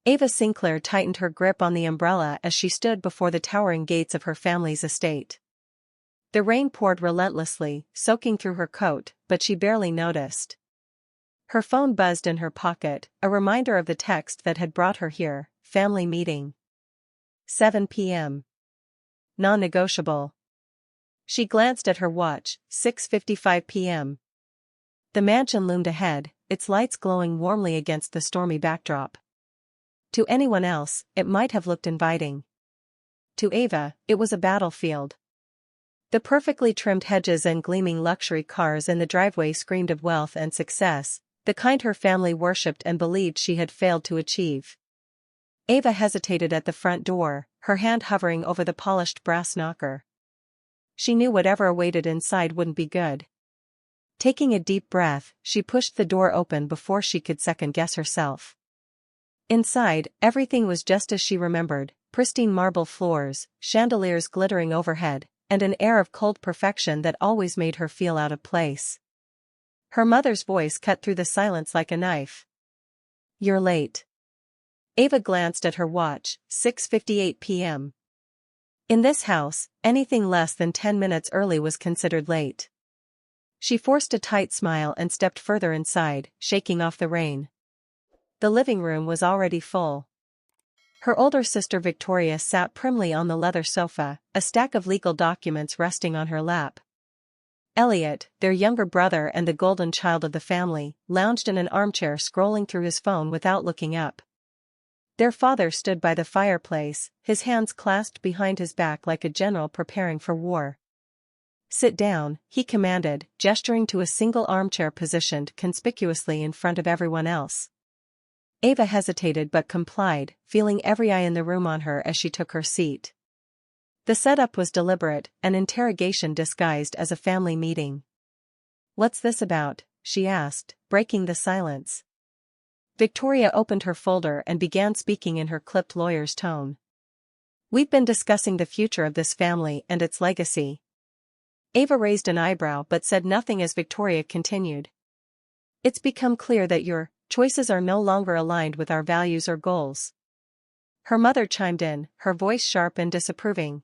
Ava Sinclair tightened her grip on the umbrella as she stood before the towering gates of her family's estate. The rain poured relentlessly, soaking through her coat, but she barely noticed. Her phone buzzed in her pocket, a reminder of the text that had brought her here: family meeting. 7 p.m. Non-negotiable. She glanced at her watch: 6:55 p.m. The mansion loomed ahead, its lights glowing warmly against the stormy backdrop. To anyone else, it might have looked inviting. To Ava, it was a battlefield. The perfectly trimmed hedges and gleaming luxury cars in the driveway screamed of wealth and success, the kind her family worshipped and believed she had failed to achieve. Ava hesitated at the front door, her hand hovering over the polished brass knocker. She knew whatever awaited inside wouldn't be good. Taking a deep breath, she pushed the door open before she could second-guess herself. Inside, everything was just as she remembered: pristine marble floors, chandeliers glittering overhead, and an air of cold perfection that always made her feel out of place. Her mother's voice cut through the silence like a knife. "You're late." Ava glanced at her watch: 6:58 p.m. In this house, anything less than 10 minutes early was considered late. She forced a tight smile and stepped further inside, shaking off the rain. The living room was already full. Her older sister Victoria sat primly on the leather sofa, a stack of legal documents resting on her lap. Elliot, their younger brother and the golden child of the family, lounged in an armchair scrolling through his phone without looking up. Their father stood by the fireplace, his hands clasped behind his back like a general preparing for war. "Sit down," he commanded, gesturing to a single armchair positioned conspicuously in front of everyone else. Ava hesitated but complied, feeling every eye in the room on her as she took her seat. The setup was deliberate, an interrogation disguised as a family meeting. "What's this about?" she asked, breaking the silence. Victoria opened her folder and began speaking in her clipped lawyer's tone. "We've been discussing the future of this family and its legacy." Ava raised an eyebrow but said nothing as Victoria continued. "It's become clear that your choices are no longer aligned with our values or goals." Her mother chimed in, her voice sharp and disapproving.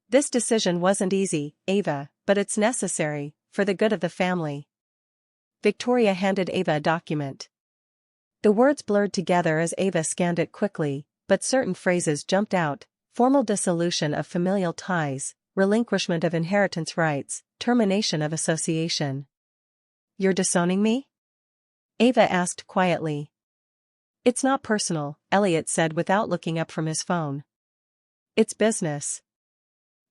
"This decision wasn't easy, Ava, but it's necessary, for the good of the family." Victoria handed Ava a document. The words blurred together as Ava scanned it quickly, but certain phrases jumped out: formal dissolution of familial ties, relinquishment of inheritance rights, termination of association. "You're disowning me?" Ava asked quietly. "It's not personal," Elliot said without looking up from his phone. "It's business."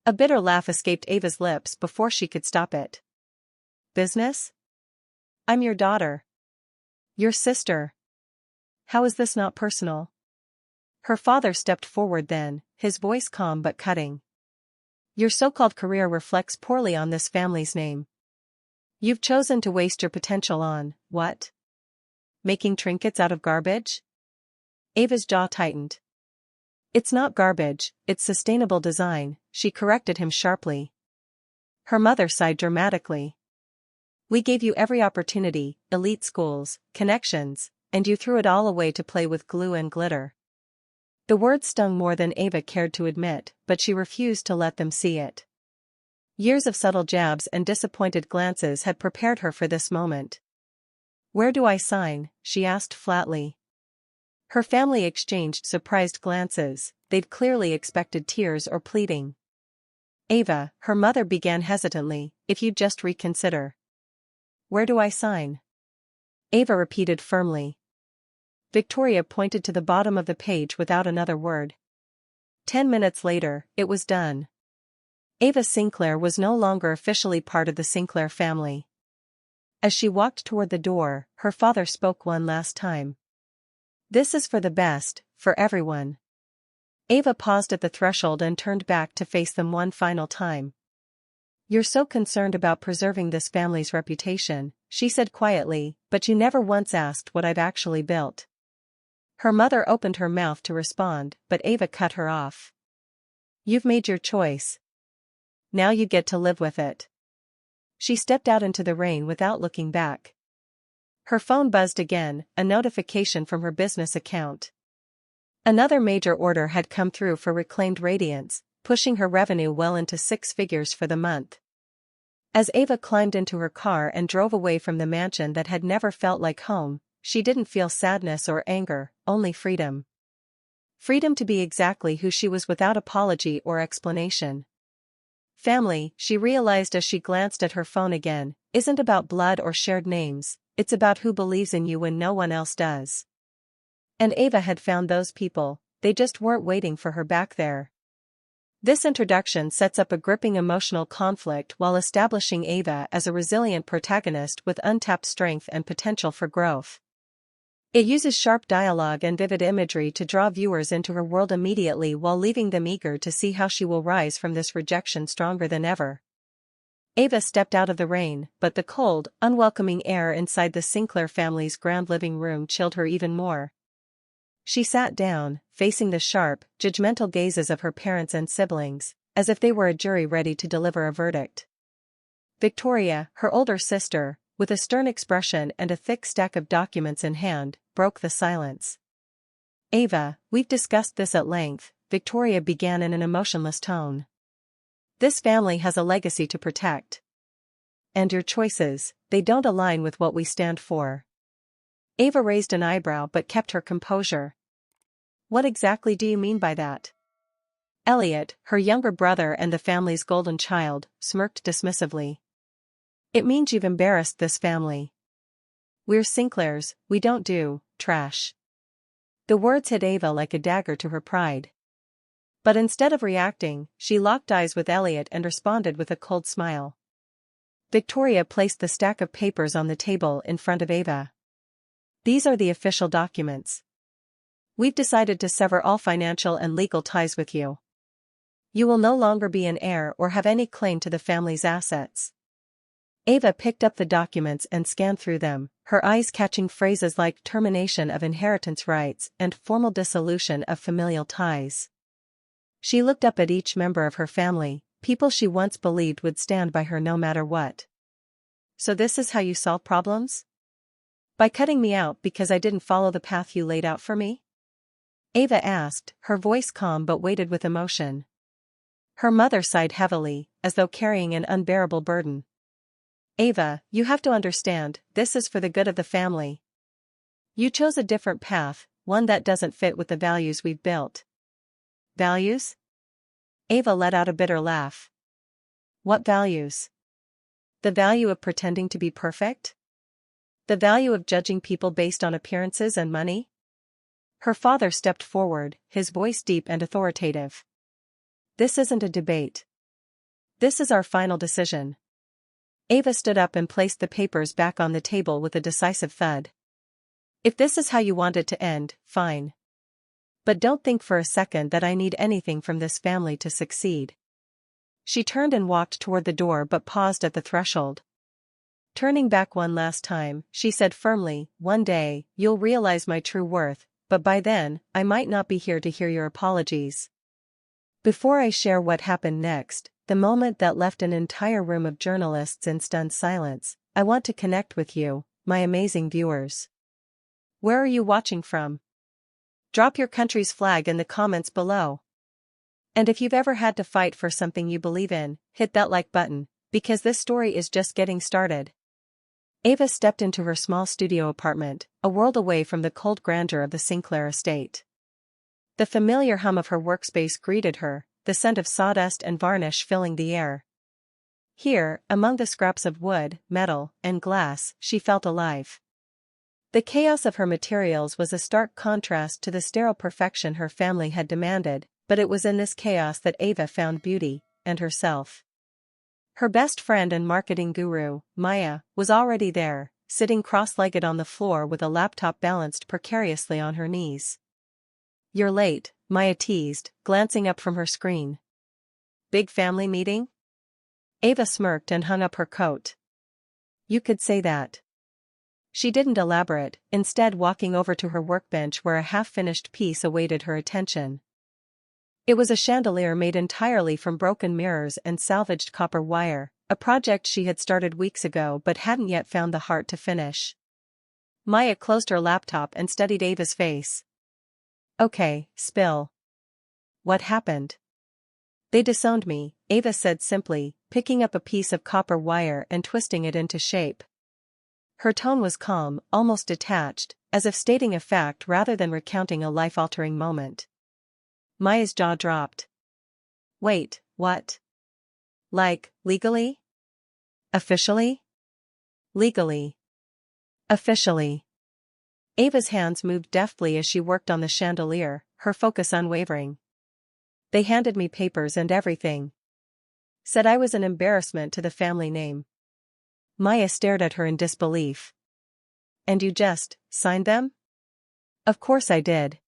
A bitter laugh escaped Ava's lips before she could stop it. "Business? I'm your daughter. Your sister. How is this not personal?" Her father stepped forward then, his voice calm but cutting. "Your so-called career reflects poorly on this family's name. You've chosen to waste your potential on, what? Making trinkets out of garbage?" Ava's jaw tightened. "It's not garbage, it's sustainable design," she corrected him sharply. Her mother sighed dramatically. "We gave you every opportunity, elite schools, connections, and you threw it all away to play with glue and glitter." The words stung more than Ava cared to admit, but she refused to let them see it. Years of subtle jabs and disappointed glances had prepared her for this moment. "Where do I sign?" she asked flatly. Her family exchanged surprised glances, they'd clearly expected tears or pleading. "Ava," her mother began hesitantly, "if you'd just reconsider." "Where do I sign?" Ava repeated firmly. Victoria pointed to the bottom of the page without another word. 10 minutes later, it was done. Ava Sinclair was no longer officially part of the Sinclair family. As she walked toward the door, her father spoke one last time. "This is for the best, for everyone." Ava paused at the threshold and turned back to face them one final time. "You're so concerned about preserving this family's reputation," she said quietly, "but you never once asked what I've actually built." Her mother opened her mouth to respond, but Ava cut her off. "You've made your choice. Now you get to live with it." She stepped out into the rain without looking back. Her phone buzzed again, a notification from her business account. Another major order had come through for reclaimed radiance, pushing her revenue well into six figures for the month. As Ava climbed into her car and drove away from the mansion that had never felt like home, she didn't feel sadness or anger, only freedom. Freedom to be exactly who she was without apology or explanation. Family, she realized as she glanced at her phone again, isn't about blood or shared names, it's about who believes in you when no one else does. And Ava had found those people, they just weren't waiting for her back there. This introduction sets up a gripping emotional conflict while establishing Ava as a resilient protagonist with untapped strength and potential for growth. It uses sharp dialogue and vivid imagery to draw viewers into her world immediately while leaving them eager to see how she will rise from this rejection stronger than ever. Ava stepped out of the rain, but the cold, unwelcoming air inside the Sinclair family's grand living room chilled her even more. She sat down, facing the sharp, judgmental gazes of her parents and siblings, as if they were a jury ready to deliver a verdict. Victoria, her older sister, with a stern expression and a thick stack of documents in hand, broke the silence. Ava, we've discussed this at length, Victoria began in an emotionless tone. This family has a legacy to protect. And your choices, they don't align with what we stand for. Ava raised an eyebrow but kept her composure. What exactly do you mean by that? Elliot, her younger brother and the family's golden child, smirked dismissively. It means you've embarrassed this family. We're Sinclairs, we don't do trash. The words hit Ava like a dagger to her pride. But instead of reacting, she locked eyes with Elliot and responded with a cold smile. Victoria placed the stack of papers on the table in front of Ava. These are the official documents. We've decided to sever all financial and legal ties with you. You will no longer be an heir or have any claim to the family's assets. Ava picked up the documents and scanned through them, her eyes catching phrases like termination of inheritance rights and formal dissolution of familial ties. She looked up at each member of her family, people she once believed would stand by her no matter what. So this is how you solve problems? By cutting me out because I didn't follow the path you laid out for me? Ava asked, her voice calm but weighted with emotion. Her mother sighed heavily, as though carrying an unbearable burden. Ava, you have to understand, this is for the good of the family. You chose a different path, one that doesn't fit with the values we've built. Values? Ava let out a bitter laugh. What values? The value of pretending to be perfect? The value of judging people based on appearances and money? Her father stepped forward, his voice deep and authoritative. This isn't a debate. This is our final decision. Ava stood up and placed the papers back on the table with a decisive thud. If this is how you want it to end, fine. But don't think for a second that I need anything from this family to succeed. She turned and walked toward the door but paused at the threshold. Turning back one last time, she said firmly, one day, you'll realize my true worth, but by then, I might not be here to hear your apologies. Before I share what happened next, the moment that left an entire room of journalists in stunned silence, I want to connect with you, my amazing viewers. Where are you watching from? Drop your country's flag in the comments below. And if you've ever had to fight for something you believe in, hit that like button, because this story is just getting started. Ava stepped into her small studio apartment, a world away from the cold grandeur of the Sinclair estate. The familiar hum of her workspace greeted her, the scent of sawdust and varnish filling the air. Here, among the scraps of wood, metal, and glass, she felt alive. The chaos of her materials was a stark contrast to the sterile perfection her family had demanded, but it was in this chaos that Ava found beauty, and herself. Her best friend and marketing guru, Maya, was already there, sitting cross-legged on the floor with a laptop balanced precariously on her knees. You're late, Maya teased, glancing up from her screen. Big family meeting? Ava smirked and hung up her coat. You could say that. She didn't elaborate, instead walking over to her workbench where a half-finished piece awaited her attention. It was a chandelier made entirely from broken mirrors and salvaged copper wire, a project she had started weeks ago but hadn't yet found the heart to finish. Maya closed her laptop and studied Ava's face. Okay, spill. What happened? They disowned me, Ava said simply, picking up a piece of copper wire and twisting it into shape. Her tone was calm, almost detached, as if stating a fact rather than recounting a life-altering moment. Maya's jaw dropped. Wait, what? Like, legally? Officially? Legally. Officially. Ava's hands moved deftly as she worked on the chandelier, her focus unwavering. They handed me papers and everything. Said I was an embarrassment to the family name. Maya stared at her in disbelief. And you just signed them? Of course I did.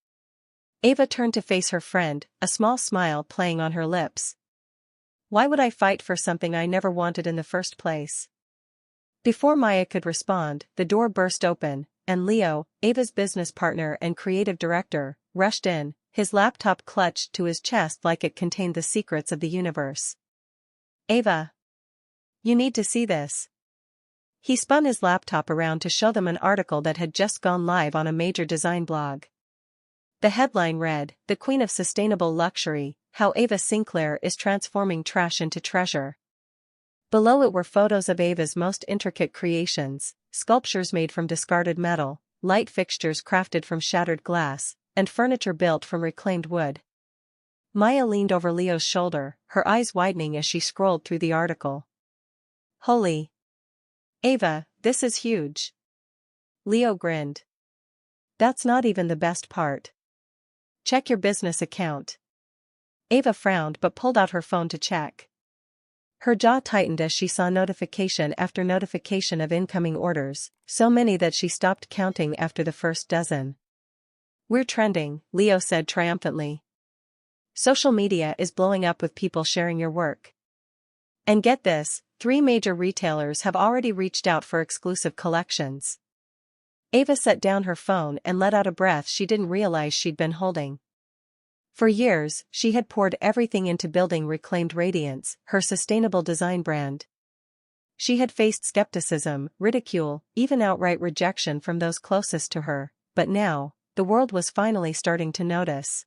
Ava turned to face her friend, a small smile playing on her lips. Why would I fight for something I never wanted in the first place? Before Maya could respond, the door burst open, and Leo, Ava's business partner and creative director, rushed in, his laptop clutched to his chest like it contained the secrets of the universe. Ava. You need to see this. He spun his laptop around to show them an article that had just gone live on a major design blog. The headline read, "The Queen of Sustainable Luxury, How Ava Sinclair is Transforming Trash into Treasure." Below it were photos of Ava's most intricate creations, sculptures made from discarded metal, light fixtures crafted from shattered glass, and furniture built from reclaimed wood. Maya leaned over Leo's shoulder, her eyes widening as she scrolled through the article. Holy! Ava, this is huge. Leo grinned. That's not even the best part. Check your business account. Ava frowned but pulled out her phone to check. Her jaw tightened as she saw notification after notification of incoming orders, so many that she stopped counting after the first dozen. We're trending, Leo said triumphantly. Social media is blowing up with people sharing your work. And get this, 3 major retailers have already reached out for exclusive collections. Ava set down her phone and let out a breath she didn't realize she'd been holding. For years, she had poured everything into building Reclaimed Radiance, her sustainable design brand. She had faced skepticism, ridicule, even outright rejection from those closest to her, but now, the world was finally starting to notice.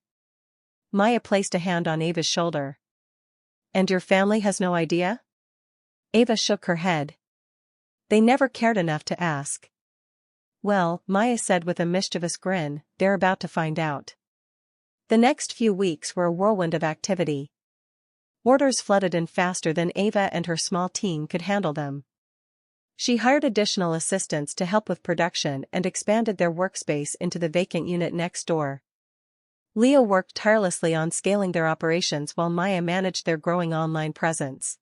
Maya placed a hand on Ava's shoulder. And your family has no idea? Ava shook her head. They never cared enough to ask. Well, Maya said with a mischievous grin, they're about to find out. The next few weeks were a whirlwind of activity. Orders flooded in faster than Ava and her small team could handle them. She hired additional assistants to help with production and expanded their workspace into the vacant unit next door. Leo worked tirelessly on scaling their operations while Maya managed their growing online presence.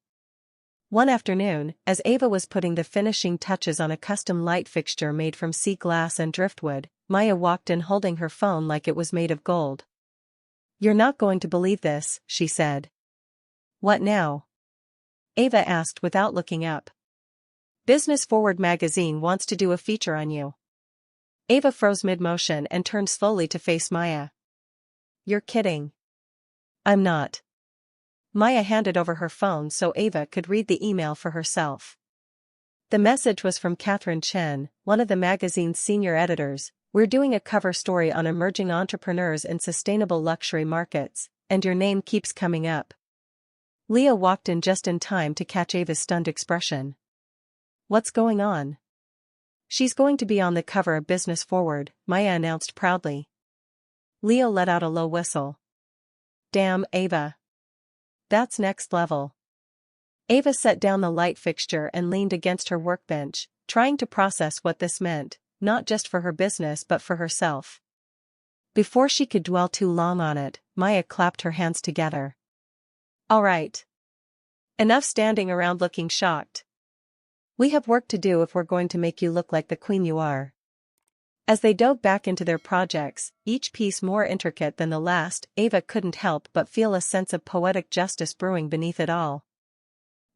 One afternoon, as Ava was putting the finishing touches on a custom light fixture made from sea glass and driftwood, Maya walked in holding her phone like it was made of gold. You're not going to believe this, she said. What now? Ava asked without looking up. Business Forward magazine wants to do a feature on you. Ava froze mid-motion and turned slowly to face Maya. You're kidding. I'm not. Maya handed over her phone so Ava could read the email for herself. The message was from Catherine Chen, one of the magazine's senior editors. We're doing a cover story on emerging entrepreneurs in sustainable luxury markets, and your name keeps coming up. Leo walked in just in time to catch Ava's stunned expression. What's going on? She's going to be on the cover of Business Forward, Maya announced proudly. Leo let out a low whistle. Damn, Ava. That's next level. Ava set down the light fixture and leaned against her workbench, trying to process what this meant, not just for her business but for herself. Before she could dwell too long on it, Maya clapped her hands together. All right. Enough standing around looking shocked. We have work to do if we're going to make you look like the queen you are. As they dove back into their projects, each piece more intricate than the last, Ava couldn't help but feel a sense of poetic justice brewing beneath it all.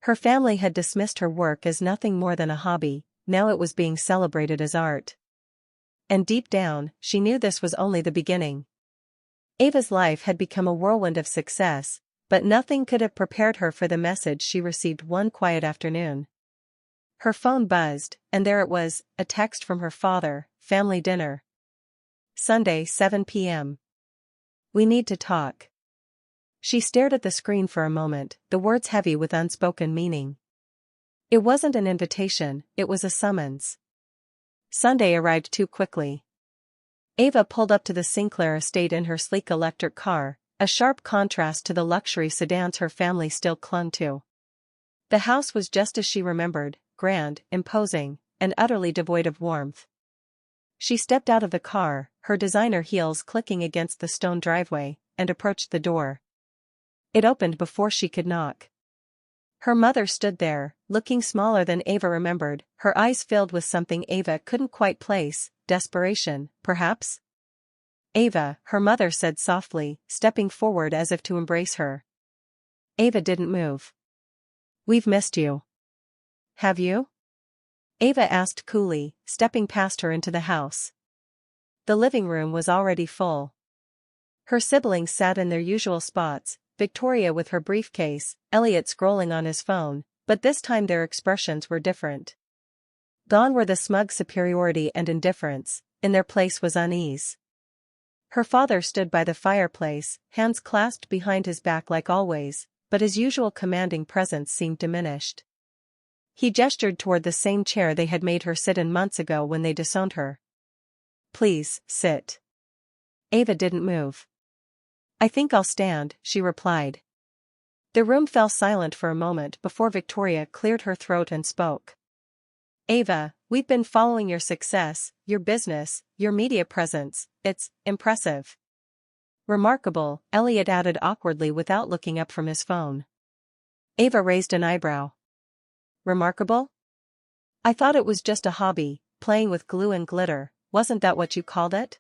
Her family had dismissed her work as nothing more than a hobby, now it was being celebrated as art. And deep down, she knew this was only the beginning. Ava's life had become a whirlwind of success, but nothing could have prepared her for the message she received one quiet afternoon. Her phone buzzed, and there it was, a text from her father, family dinner. Sunday, 7 p.m. We need to talk. She stared at the screen for a moment, the words heavy with unspoken meaning. It wasn't an invitation, it was a summons. Sunday arrived too quickly. Ava pulled up to the Sinclair estate in her sleek electric car, a sharp contrast to the luxury sedans her family still clung to. The house was just as she remembered, grand, imposing, and utterly devoid of warmth. She stepped out of the car, her designer heels clicking against the stone driveway, and approached the door. It opened before she could knock. Her mother stood there, looking smaller than Ava remembered, her eyes filled with something Ava couldn't quite place, desperation, perhaps? Ava, her mother said softly, stepping forward as if to embrace her. Ava didn't move. We've missed you. Have you? Ava asked coolly, stepping past her into the house. The living room was already full. Her siblings sat in their usual spots, Victoria with her briefcase, Elliot scrolling on his phone, but this time their expressions were different. Gone were the smug superiority and indifference, in their place was unease. Her father stood by the fireplace, hands clasped behind his back like always, but his usual commanding presence seemed diminished. He gestured toward the same chair they had made her sit in months ago when they disowned her. Please, sit. Ava didn't move. I think I'll stand, she replied. The room fell silent for a moment before Victoria cleared her throat and spoke. Ava, we've been following your success, your business, your media presence, it's impressive. Remarkable, Elliot added awkwardly without looking up from his phone. Ava raised an eyebrow. Remarkable? I thought it was just a hobby, playing with glue and glitter, wasn't that what you called it?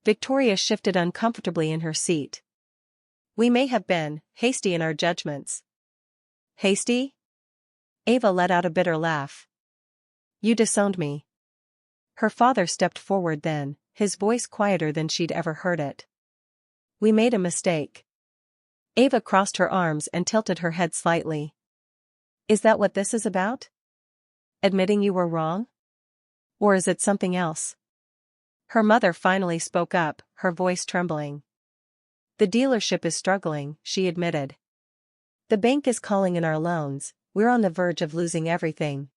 Victoria shifted uncomfortably in her seat. We may have been hasty in our judgments. Hasty? Ava let out a bitter laugh. You disowned me. Her father stepped forward then, his voice quieter than she'd ever heard it. We made a mistake. Ava crossed her arms and tilted her head slightly. Is that what this is about? Admitting you were wrong? Or is it something else? Her mother finally spoke up, her voice trembling. The dealership is struggling, she admitted. The bank is calling in our loans, we're on the verge of losing everything.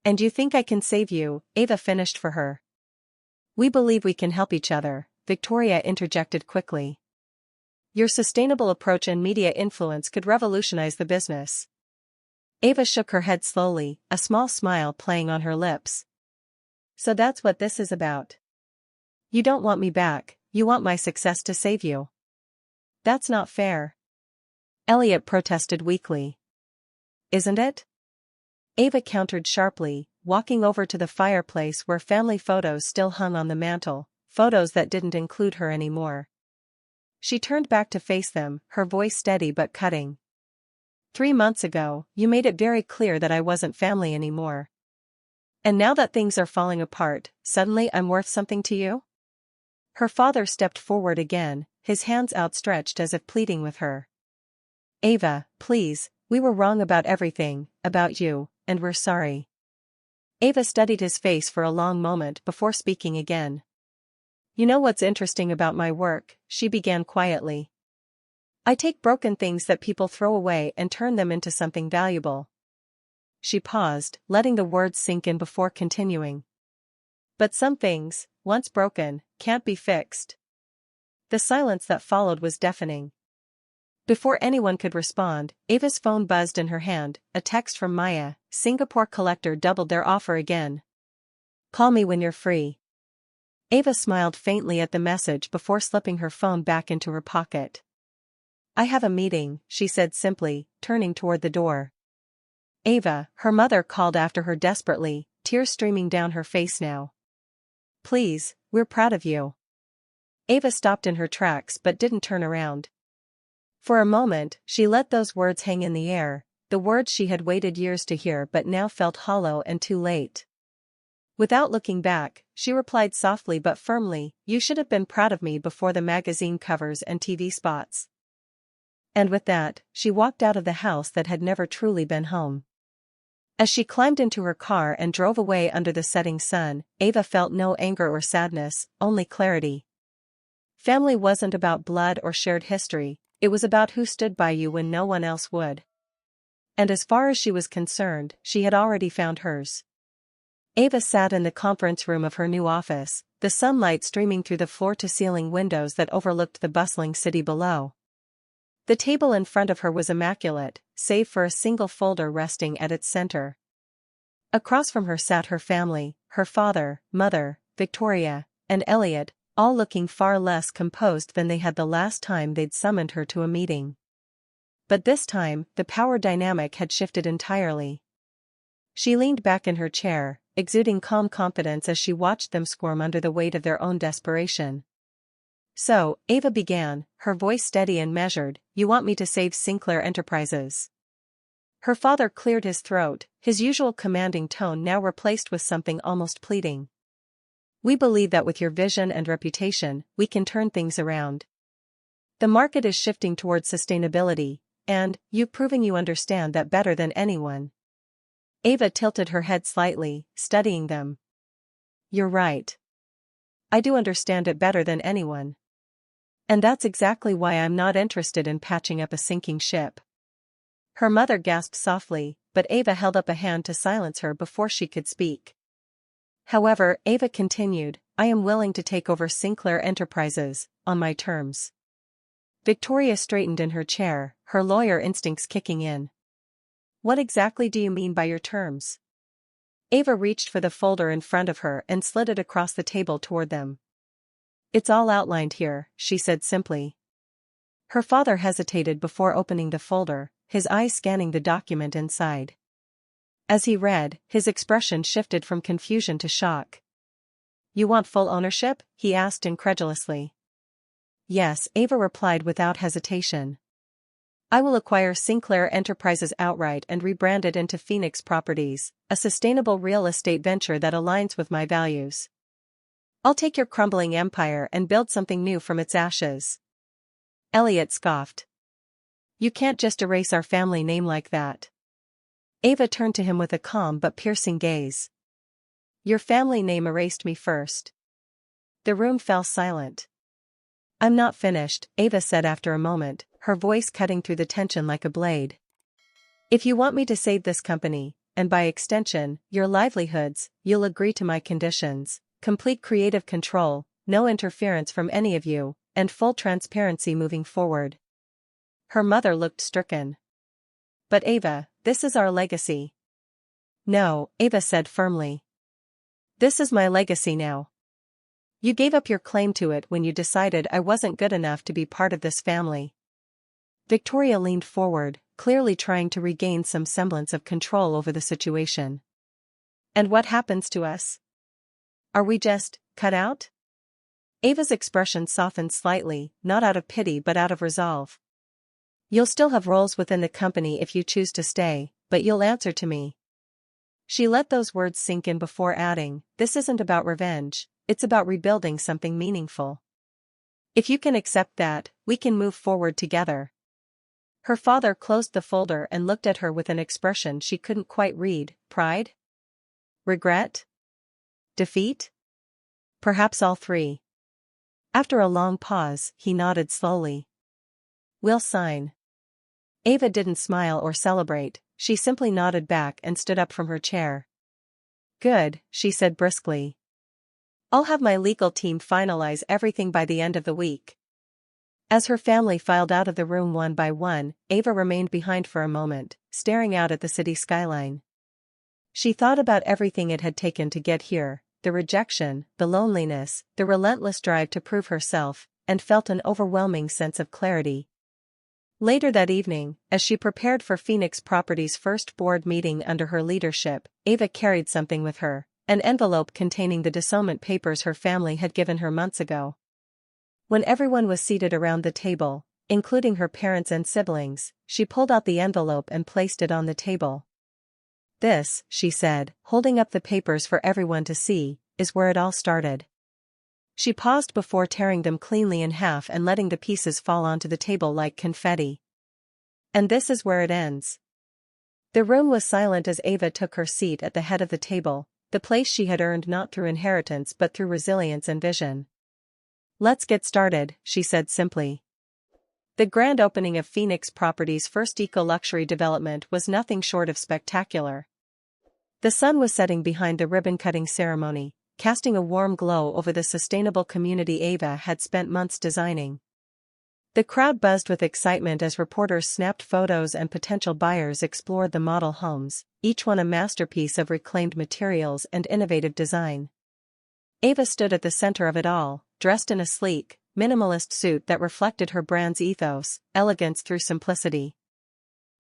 And you think I can save you, Ava finished for her. We believe we can help each other, Victoria interjected quickly. Your sustainable approach and media influence could revolutionize the business. Ava shook her head slowly, a small smile playing on her lips. So that's what this is about. You don't want me back, you want my success to save you. That's not fair. Elliot protested weakly. Isn't it? Ava countered sharply, walking over to the fireplace where family photos still hung on the mantel, photos that didn't include her anymore. She turned back to face them, her voice steady but cutting. 3 months ago, you made it very clear that I wasn't family anymore. And now that things are falling apart, suddenly I'm worth something to you? Her father stepped forward again, his hands outstretched as if pleading with her. Ava, please, we were wrong about everything, about you, and we're sorry. Ava studied his face for a long moment before speaking again. You know what's interesting about my work, she began quietly. I take broken things that people throw away and turn them into something valuable. She paused, letting the words sink in before continuing. But some things, once broken, can't be fixed. The silence that followed was deafening. Before anyone could respond, Ava's phone buzzed in her hand, a text from Maya, Singapore collector doubled their offer again. Call me when you're free. Ava smiled faintly at the message before slipping her phone back into her pocket. I have a meeting, she said simply, turning toward the door. Ava, her mother called after her desperately, tears streaming down her face now. Please, we're proud of you. Ava stopped in her tracks but didn't turn around. For a moment, she let those words hang in the air, the words she had waited years to hear but now felt hollow and too late. Without looking back, she replied softly but firmly, you should have been proud of me before the magazine covers and TV spots. And with that, she walked out of the house that had never truly been home. As she climbed into her car and drove away under the setting sun, Ava felt no anger or sadness, only clarity. Family wasn't about blood or shared history, it was about who stood by you when no one else would. And as far as she was concerned, she had already found hers. Ava sat in the conference room of her new office, the sunlight streaming through the floor-to-ceiling windows that overlooked the bustling city below. The table in front of her was immaculate, save for a single folder resting at its center. Across from her sat her family, her father, mother, Victoria, and Elliot, all looking far less composed than they had the last time they'd summoned her to a meeting. But this time, the power dynamic had shifted entirely. She leaned back in her chair, exuding calm confidence as she watched them squirm under the weight of their own desperation. "So," Ava began, her voice steady and measured, "you want me to save Sinclair Enterprises?" Her father cleared his throat, his usual commanding tone now replaced with something almost pleading. "We believe that with your vision and reputation, we can turn things around. The market is shifting towards sustainability, and you've proven you understand that better than anyone." Ava tilted her head slightly, studying them. "You're right. I do understand it better than anyone. And that's exactly why I'm not interested in patching up a sinking ship." Her mother gasped softly, but Ava held up a hand to silence her before she could speak. "However," Ava continued, "I am willing to take over Sinclair Enterprises, on my terms." Victoria straightened in her chair, her lawyer instincts kicking in. "What exactly do you mean by your terms?" Ava reached for the folder in front of her and slid it across the table toward them. "It's all outlined here," she said simply. Her father hesitated before opening the folder, his eyes scanning the document inside. As he read, his expression shifted from confusion to shock. "You want full ownership?" he asked incredulously. "Yes," Ava replied without hesitation. "I will acquire Sinclair Enterprises outright and rebrand it into Phoenix Properties, a sustainable real estate venture that aligns with my values. I'll take your crumbling empire and build something new from its ashes." Elliot scoffed. "You can't just erase our family name like that." Ava turned to him with a calm but piercing gaze. "Your family name erased me first." The room fell silent. "I'm not finished," Ava said after a moment, her voice cutting through the tension like a blade. "If you want me to save this company, and by extension, your livelihoods, you'll agree to my conditions: complete creative control, no interference from any of you, and full transparency moving forward." Her mother looked stricken. "But Ava, this is our legacy." "No," Ava said firmly. "This is my legacy now. You gave up your claim to it when you decided I wasn't good enough to be part of this family." Victoria leaned forward, clearly trying to regain some semblance of control over the situation. "And what happens to us? Are we just cut out?" Ava's expression softened slightly, not out of pity but out of resolve. "You'll still have roles within the company if you choose to stay, but you'll answer to me." She let those words sink in before adding, "This isn't about revenge, it's about rebuilding something meaningful. If you can accept that, we can move forward together." Her father closed the folder and looked at her with an expression she couldn't quite read: pride? Regret? Defeat? Perhaps all three. After a long pause, he nodded slowly. "We'll sign." Ava didn't smile or celebrate, she simply nodded back and stood up from her chair. "Good," she said briskly. "I'll have my legal team finalize everything by the end of the week." As her family filed out of the room one by one, Ava remained behind for a moment, staring out at the city skyline. She thought about everything it had taken to get here: the rejection, the loneliness, the relentless drive to prove herself, and felt an overwhelming sense of clarity. Later that evening, as she prepared for Phoenix Properties' first board meeting under her leadership, Ava carried something with her, an envelope containing the disowment papers her family had given her months ago. When everyone was seated around the table, including her parents and siblings, she pulled out the envelope and placed it on the table. "This," she said, holding up the papers for everyone to see, "is where it all started." She paused before tearing them cleanly in half and letting the pieces fall onto the table like confetti. "And this is where it ends." The room was silent as Ava took her seat at the head of the table, the place she had earned not through inheritance but through resilience and vision. Let's get started, she said simply. The grand opening of Phoenix Properties' first eco-luxury development was nothing short of spectacular. The sun was setting behind the ribbon-cutting ceremony, casting a warm glow over the sustainable community Ava had spent months designing. The crowd buzzed with excitement as reporters snapped photos and potential buyers explored the model homes, each one a masterpiece of reclaimed materials and innovative design. Ava stood at the center of it all, dressed in a sleek, minimalist suit that reflected her brand's ethos, elegance through simplicity.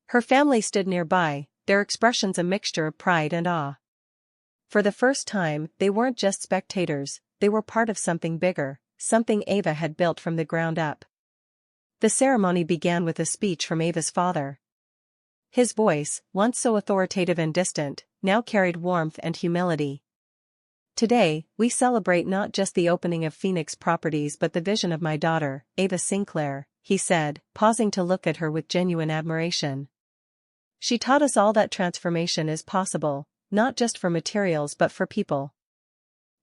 Her family stood nearby, their expressions a mixture of pride and awe. For the first time, they weren't just spectators, they were part of something bigger, something Ava had built from the ground up. The ceremony began with a speech from Ava's father. His voice, once so authoritative and distant, now carried warmth and humility. Today, we celebrate not just the opening of Phoenix Properties but the vision of my daughter, Ava Sinclair, he said, pausing to look at her with genuine admiration. She taught us all that transformation is possible, not just for materials but for people.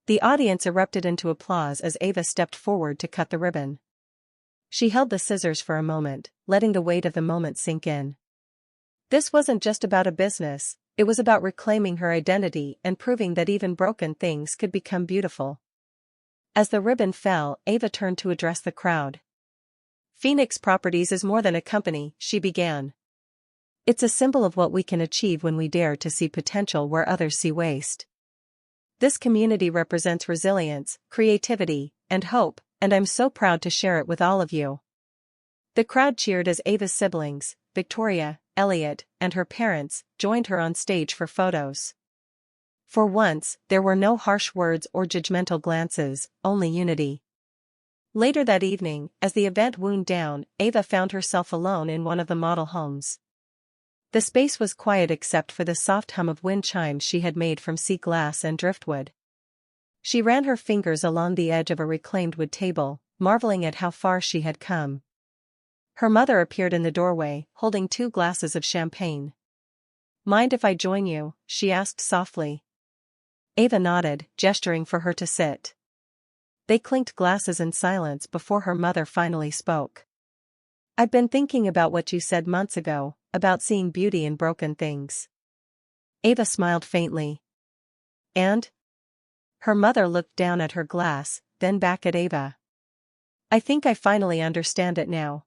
The audience erupted into applause as Ava stepped forward to cut the ribbon. She held the scissors for a moment, letting the weight of the moment sink in. This wasn't just about a business, it was about reclaiming her identity and proving that even broken things could become beautiful. As the ribbon fell, Ava turned to address the crowd. Phoenix Properties is more than a company, she began. It's a symbol of what we can achieve when we dare to see potential where others see waste. This community represents resilience, creativity, and hope, and I'm so proud to share it with all of you. The crowd cheered as Ava's siblings, Victoria, Elliot, and her parents, joined her on stage for photos. For once, there were no harsh words or judgmental glances, only unity. Later that evening, as the event wound down, Ava found herself alone in one of the model homes. The space was quiet except for the soft hum of wind chimes she had made from sea glass and driftwood. She ran her fingers along the edge of a reclaimed wood table, marveling at how far she had come. Her mother appeared in the doorway, holding 2 glasses of champagne. Mind if I join you? She asked softly. Ava nodded, gesturing for her to sit. They clinked glasses in silence before her mother finally spoke. I've been thinking about what you said months ago, about seeing beauty in broken things. Ava smiled faintly. And? Her mother looked down at her glass, then back at Ava. I think I finally understand it now.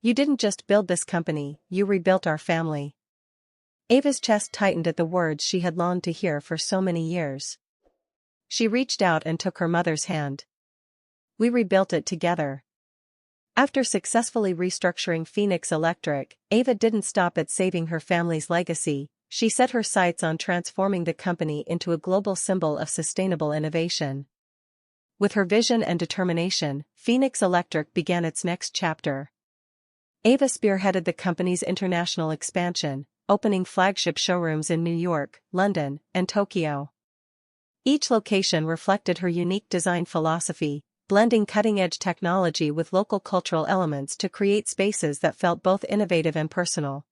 You didn't just build this company, you rebuilt our family. Ava's chest tightened at the words she had longed to hear for so many years. She reached out and took her mother's hand. We rebuilt it together. After successfully restructuring Phoenix Electric, Ava didn't stop at saving her family's legacy, she set her sights on transforming the company into a global symbol of sustainable innovation. With her vision and determination, Phoenix Electric began its next chapter. Ava spearheaded the company's international expansion, opening flagship showrooms in New York, London, and Tokyo. Each location reflected her unique design philosophy, blending cutting-edge technology with local cultural elements to create spaces that felt both innovative and personal.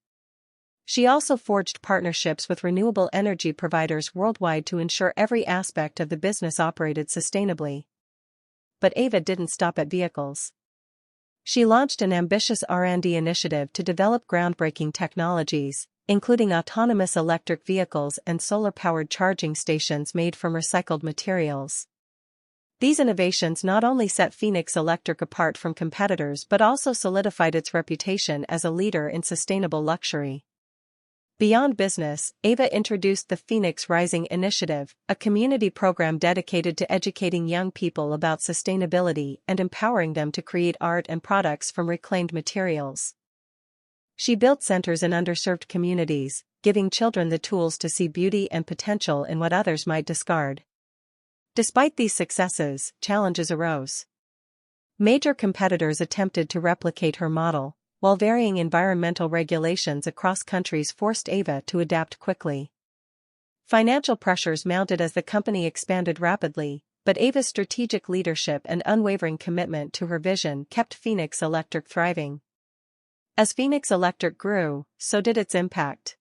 She also forged partnerships with renewable energy providers worldwide to ensure every aspect of the business operated sustainably. But Ava didn't stop at vehicles. She launched an ambitious R&D initiative to develop groundbreaking technologies, including autonomous electric vehicles and solar-powered charging stations made from recycled materials. These innovations not only set Phoenix Electric apart from competitors but also solidified its reputation as a leader in sustainable luxury. Beyond business, Ava introduced the Phoenix Rising Initiative, a community program dedicated to educating young people about sustainability and empowering them to create art and products from reclaimed materials. She built centers in underserved communities, giving children the tools to see beauty and potential in what others might discard. Despite these successes, challenges arose. Major competitors attempted to replicate her model, while varying environmental regulations across countries forced Ava to adapt quickly. Financial pressures mounted as the company expanded rapidly, but Ava's strategic leadership and unwavering commitment to her vision kept Phoenix Electric thriving. As Phoenix Electric grew, so did its impact.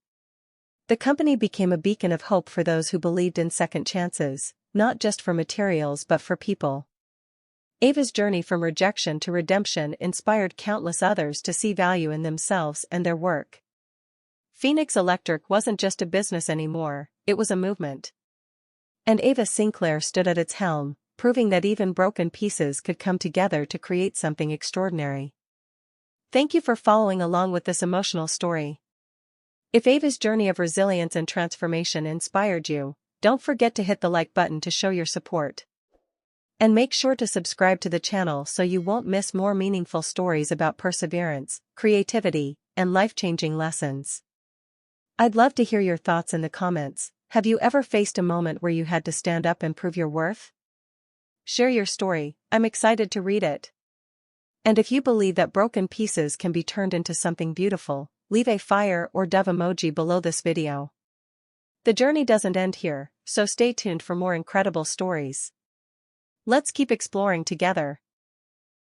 The company became a beacon of hope for those who believed in second chances, not just for materials but for people. Ava's journey from rejection to redemption inspired countless others to see value in themselves and their work. Phoenix Electric wasn't just a business anymore, it was a movement. And Ava Sinclair stood at its helm, proving that even broken pieces could come together to create something extraordinary. Thank you for following along with this emotional story. If Ava's journey of resilience and transformation inspired you, don't forget to hit the like button to show your support. And make sure to subscribe to the channel so you won't miss more meaningful stories about perseverance, creativity, and life-changing lessons. I'd love to hear your thoughts in the comments. Have you ever faced a moment where you had to stand up and prove your worth? Share your story, I'm excited to read it. And if you believe that broken pieces can be turned into something beautiful, leave a fire or dove emoji below this video. The journey doesn't end here, so stay tuned for more incredible stories. Let's keep exploring together.